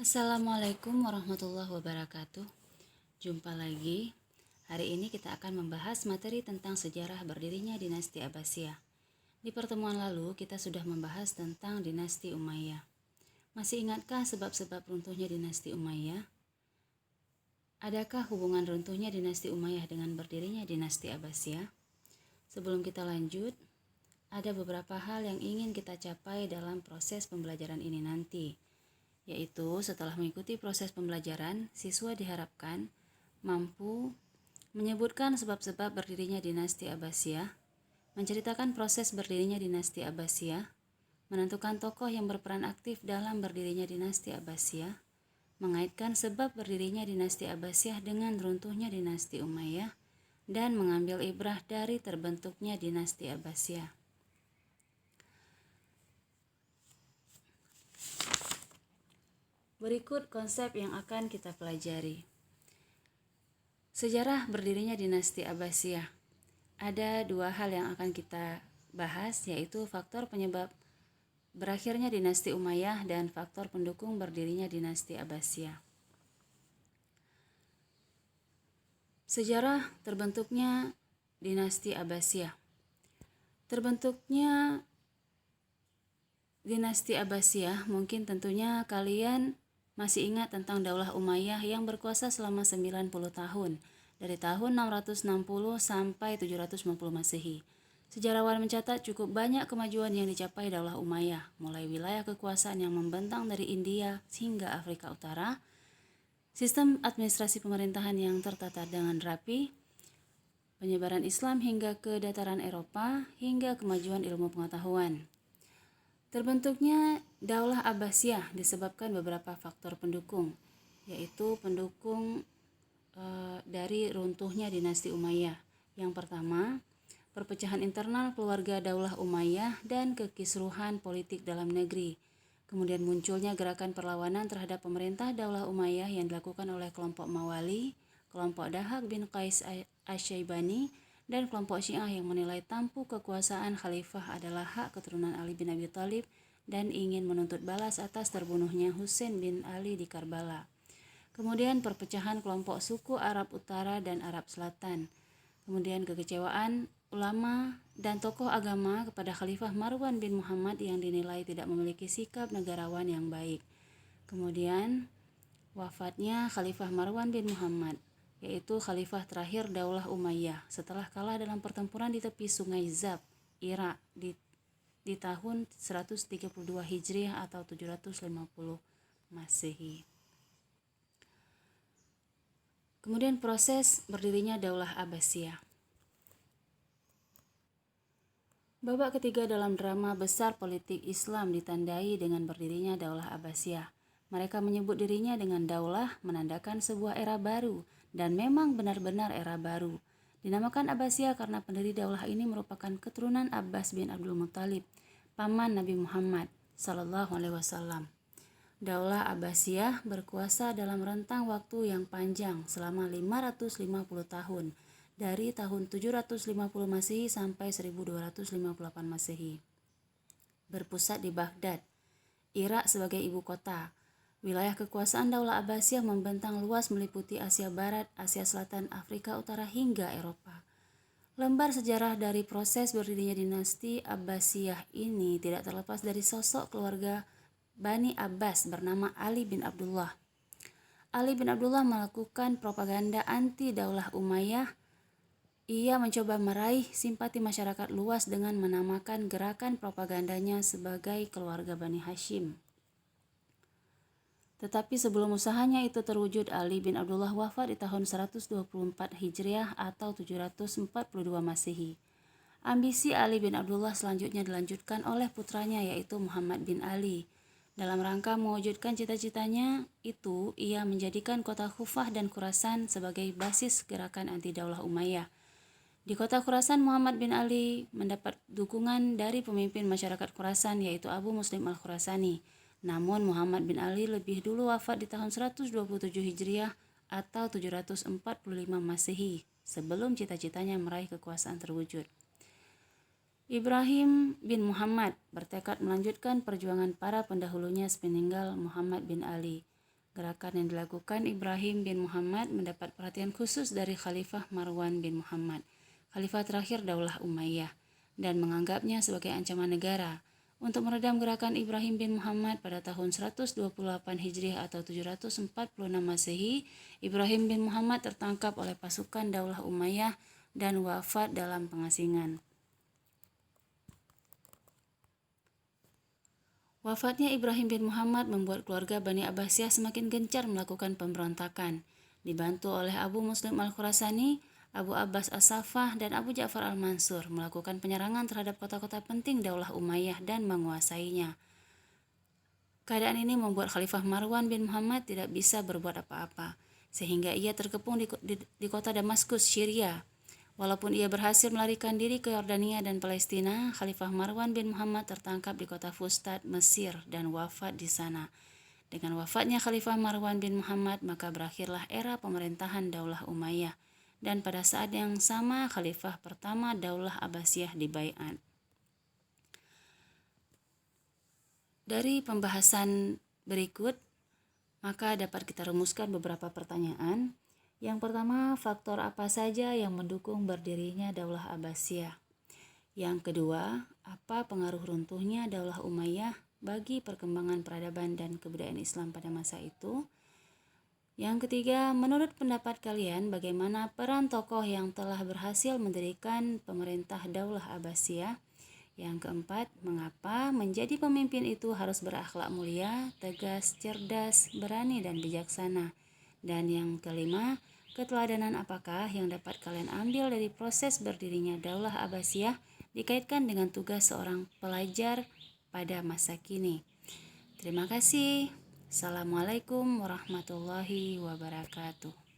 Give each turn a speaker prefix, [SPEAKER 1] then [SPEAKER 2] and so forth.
[SPEAKER 1] Assalamualaikum warahmatullahi wabarakatuh. Jumpa lagi. Hari ini kita akan membahas materi tentang sejarah berdirinya dinasti Abbasiyah. Di pertemuan lalu kita sudah membahas tentang dinasti Umayyah. Masih ingatkah sebab-sebab runtuhnya dinasti Umayyah? Adakah hubungan runtuhnya dinasti Umayyah dengan berdirinya dinasti Abbasiyah? Sebelum kita lanjut, ada beberapa hal yang ingin kita capai dalam proses pembelajaran ini nanti, yaitu setelah mengikuti proses pembelajaran, siswa diharapkan mampu menyebutkan sebab-sebab berdirinya dinasti Abbasiyah, menceritakan proses berdirinya dinasti Abbasiyah, menentukan tokoh yang berperan aktif dalam berdirinya dinasti Abbasiyah, mengaitkan sebab berdirinya dinasti Abbasiyah dengan runtuhnya dinasti Umayyah, dan mengambil ibrah dari terbentuknya dinasti Abbasiyah. Berikut konsep yang akan kita pelajari. Sejarah berdirinya dinasti Abbasiyah. Ada dua hal yang akan kita bahas, yaitu faktor penyebab berakhirnya dinasti Umayyah dan faktor pendukung berdirinya dinasti Abbasiyah. Sejarah terbentuknya dinasti Abbasiyah. Terbentuknya dinasti Abbasiyah, mungkin tentunya kalian masih ingat tentang Daulah Umayyah yang berkuasa selama 90 tahun, dari tahun 660 sampai 750 Masehi. Sejarawan mencatat cukup banyak kemajuan yang dicapai Daulah Umayyah, mulai wilayah kekuasaan yang membentang dari India hingga Afrika Utara, sistem administrasi pemerintahan yang tertata dengan rapi, penyebaran Islam hingga ke dataran Eropa, hingga kemajuan ilmu pengetahuan. Terbentuknya Daulah Abbasiyah disebabkan beberapa faktor pendukung, yaitu pendukung dari runtuhnya dinasti Umayyah. Yang pertama, perpecahan internal keluarga Daulah Umayyah dan kekisruhan politik dalam negeri. Kemudian munculnya gerakan perlawanan terhadap pemerintah Daulah Umayyah yang dilakukan oleh kelompok Mawali, kelompok Dahak bin Qais Asy-Syaibani, dan kelompok Syiah yang menilai tampuk kekuasaan khalifah adalah hak keturunan Ali bin Abi Thalib dan ingin menuntut balas atas terbunuhnya Husain bin Ali di Karbala. Kemudian perpecahan kelompok suku Arab Utara dan Arab Selatan. Kemudian kekecewaan ulama dan tokoh agama kepada Khalifah Marwan bin Muhammad yang dinilai tidak memiliki sikap negarawan yang baik. Kemudian wafatnya Khalifah Marwan bin Muhammad, yaitu khalifah terakhir Daulah Umayyah setelah kalah dalam pertempuran di tepi Sungai Zab, Irak di tahun 132 Hijriah atau 750 Masehi. Kemudian proses berdirinya Daulah Abbasiyah. Babak ketiga dalam drama besar politik Islam ditandai dengan berdirinya Daulah Abbasiyah. Mereka menyebut dirinya dengan daulah menandakan sebuah era baru, dan memang benar-benar era baru. Dinamakan Abbasiyah karena pendiri daulah ini merupakan keturunan Abbas bin Abdul Muthalib, paman Nabi Muhammad Sallallahu Alaihi Wasallam. Daulah Abbasiyah berkuasa dalam rentang waktu yang panjang selama 550 tahun, dari tahun 750 Masehi sampai 1258 Masehi. Berpusat di Baghdad, Irak sebagai ibu kota. Wilayah kekuasaan Daulah Abbasiyah membentang luas meliputi Asia Barat, Asia Selatan, Afrika Utara hingga Eropa. Lembar sejarah dari proses berdirinya dinasti Abbasiyah ini tidak terlepas dari sosok keluarga Bani Abbas bernama Ali bin Abdullah. Ali bin Abdullah melakukan propaganda anti Daulah Umayyah. Ia mencoba meraih simpati masyarakat luas dengan menamakan gerakan propagandanya sebagai keluarga Bani Hashim. Tetapi sebelum usahanya itu terwujud, Ali bin Abdullah wafat di tahun 124 Hijriah atau 742 Masehi. Ambisi Ali bin Abdullah selanjutnya dilanjutkan oleh putranya, yaitu Muhammad bin Ali. Dalam rangka mewujudkan cita-citanya itu, ia menjadikan kota Kufah dan Khurasan sebagai basis gerakan anti Daulah Umayyah. Di kota Khurasan, Muhammad bin Ali mendapat dukungan dari pemimpin masyarakat Khurasan, yaitu Abu Muslim al-Khurasani. Namun Muhammad bin Ali lebih dulu wafat di tahun 127 Hijriah atau 745 Masehi, sebelum cita-citanya meraih kekuasaan terwujud. Ibrahim bin Muhammad bertekad melanjutkan perjuangan para pendahulunya sepeninggal Muhammad bin Ali. Gerakan yang dilakukan Ibrahim bin Muhammad mendapat perhatian khusus dari Khalifah Marwan bin Muhammad, khalifah terakhir Daulah Umayyah, dan menganggapnya sebagai ancaman negara. Untuk meredam gerakan Ibrahim bin Muhammad pada tahun 128 Hijriah atau 746 Masehi, Ibrahim bin Muhammad tertangkap oleh pasukan Daulah Umayyah dan wafat dalam pengasingan. Wafatnya Ibrahim bin Muhammad membuat keluarga Bani Abbasiyah semakin gencar melakukan pemberontakan. Dibantu oleh Abu Muslim Al-Khurasani, Abu Abbas As-Saffah, dan Abu Ja'far Al-Mansur melakukan penyerangan terhadap kota-kota penting Daulah Umayyah dan menguasainya. Keadaan ini membuat Khalifah Marwan bin Muhammad tidak bisa berbuat apa-apa, sehingga ia terkepung di kota Damaskus, Syria. Walaupun ia berhasil melarikan diri ke Yordania dan Palestina, Khalifah Marwan bin Muhammad tertangkap di kota Fustat, Mesir, dan wafat di sana. Dengan wafatnya Khalifah Marwan bin Muhammad, maka berakhirlah era pemerintahan Daulah Umayyah. Dan pada saat yang sama, Khalifah pertama Daulah Abbasiyah dibaiat. Dari pembahasan berikut, maka dapat kita rumuskan beberapa pertanyaan. Yang pertama, faktor apa saja yang mendukung berdirinya Daulah Abbasiyah? Yang kedua, apa pengaruh runtuhnya Daulah Umayyah bagi perkembangan peradaban dan kebudayaan Islam pada masa itu? Yang ketiga, menurut pendapat kalian, bagaimana peran tokoh yang telah berhasil mendirikan pemerintah Daulah Abbasiyah? Yang keempat, mengapa menjadi pemimpin itu harus berakhlak mulia, tegas, cerdas, berani, dan bijaksana? Dan yang kelima, keteladanan apakah yang dapat kalian ambil dari proses berdirinya Daulah Abbasiyah dikaitkan dengan tugas seorang pelajar pada masa kini? Terima kasih. Assalamualaikum warahmatullahi wabarakatuh.